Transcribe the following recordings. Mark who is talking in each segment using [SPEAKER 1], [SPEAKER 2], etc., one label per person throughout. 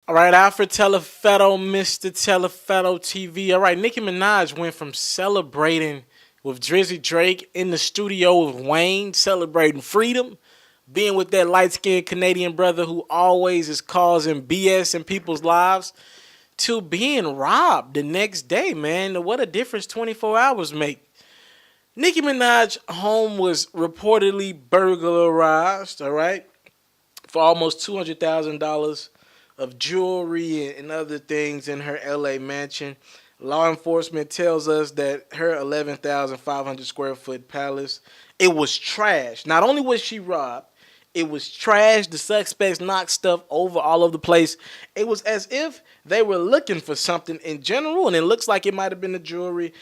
[SPEAKER 1] All right, Alfred Teleferro, Mr. Teleferro TV. All right, Nicki Minaj went from celebrating with Drizzy Drake in the studio with Wayne, celebrating freedom, being with that light-skinned Canadian brother who always is causing BS in people's lives, to being robbed the next day, man. What a difference 24 hours make. Nicki Minaj's home was reportedly burglarized, all right, for almost $200,000 of jewelry and other things in her LA mansion. Law enforcement tells us that her 11,500 square foot palace, it was trashed. Not only was she robbed, it was trashed. The suspects knocked stuff over all over the place. It was as if they were looking for something in general, and it looks like it might have been the jewelry.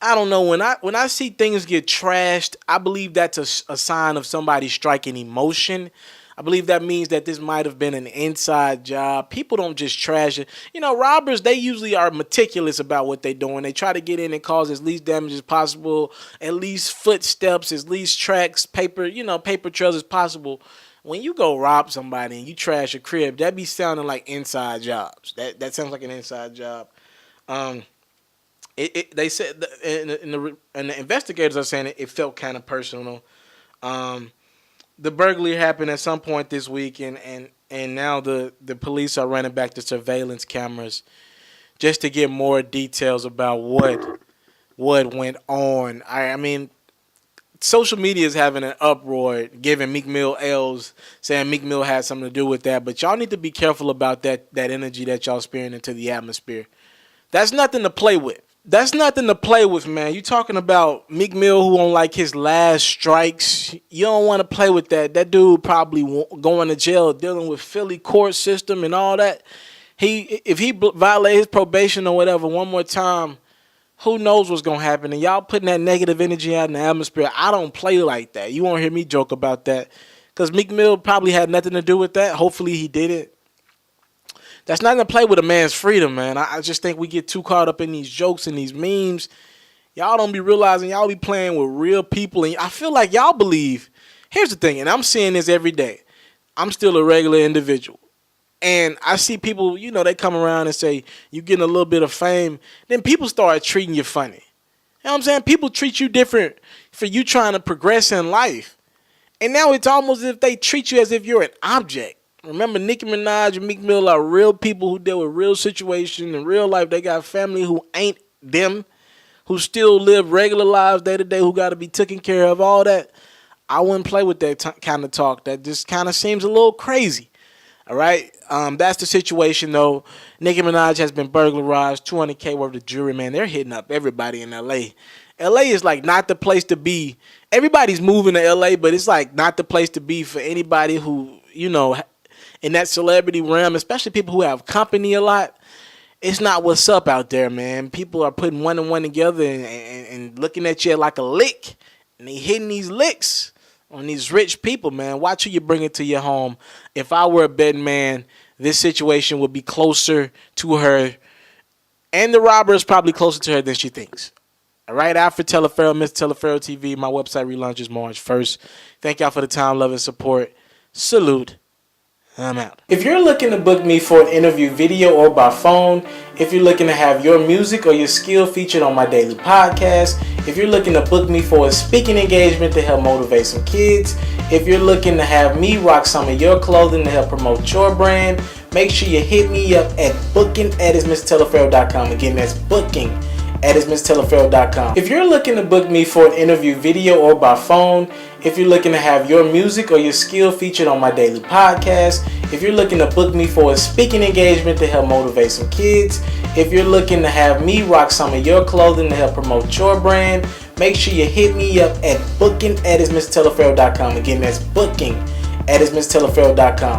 [SPEAKER 1] I don't know. When I see things get trashed, I believe that's a sign of somebody striking emotion. I believe that means that this might have been an inside job. People don't just trash it. You know, robbers, they usually are meticulous about what they're doing. They try to get in and cause as least damage as possible, at least footsteps, as least tracks, paper trails as possible. When you go rob somebody and you trash a crib, that be sounding like inside jobs. That sounds like an inside job. They said, and the investigators are saying it felt kind of personal. The burglary happened at some point this week, and now the police are running back the surveillance cameras just to get more details about what went on. I mean, social media is having an uproar, giving Meek Mill L's, saying Meek Mill had something to do with that. But y'all need to be careful about that energy that y'all spearing into the atmosphere. That's nothing to play with. That's nothing to play with, man. You talking about Meek Mill who on like his last strikes. You don't want to play with that. That dude probably going to jail dealing with Philly court system and all that. If he violate his probation or whatever one more time, who knows what's going to happen. And y'all putting that negative energy out in the atmosphere. I don't play like that. You won't hear me joke about that because Meek Mill probably had nothing to do with that. Hopefully he didn't. That's not going to play with a man's freedom, man. I just think we get too caught up in these jokes and these memes. Y'all don't be realizing y'all be playing with real people. And I feel like y'all believe. Here's the thing, and I'm seeing this every day. I'm still a regular individual. And I see people, they come around and say, you getting a little bit of fame. Then people start treating you funny. You know what I'm saying? People treat you different for you trying to progress in life. And now it's almost as if they treat you as if you're an object. Remember, Nicki Minaj and Meek Mill are real people who deal with real situations in real life. They got family who ain't them, who still live regular lives day to day, who got to be taken care of, all that. I wouldn't play with that kind of talk. That just kind of seems a little crazy. All right? That's the situation, though. Nicki Minaj has been burglarized, $200K worth of jewelry, man. They're hitting up everybody in L.A. L.A. is like not the place to be. Everybody's moving to L.A., but it's like not the place to be for anybody who, in that celebrity realm, especially people who have company a lot. It's not what's up out there, man. People are putting one and one together and looking at you like a lick. And they hitting these licks on these rich people, man. Watch who you bring into your home. If I were a betting man, this situation would be closer to her. And the robber is probably closer to her than she thinks. All right, Alfred Teleferro, Mr. Teleferro TV. My website relaunches March 1st. Thank y'all for the time, love, and support. Salute. I'm out. If you're looking to book me for an interview video or by phone, if you're looking to have your music or your skill featured on my daily podcast, if you're looking to book me for a speaking engagement to help motivate some kids, if you're looking to have me rock some of your clothing to help promote your brand, make sure you hit me up at booking@mrteleferro.com. Again, that's booking@mrteleferro.com. If you're looking to book me for an interview video or by phone, if you're looking to have your music or your skill featured on my daily podcast, if you're looking to book me for a speaking engagement to help motivate some kids, if you're looking to have me rock some of your clothing to help promote your brand, make sure you hit me up at booking@mrteleferro.com. Again, that's booking@mrteleferro.com.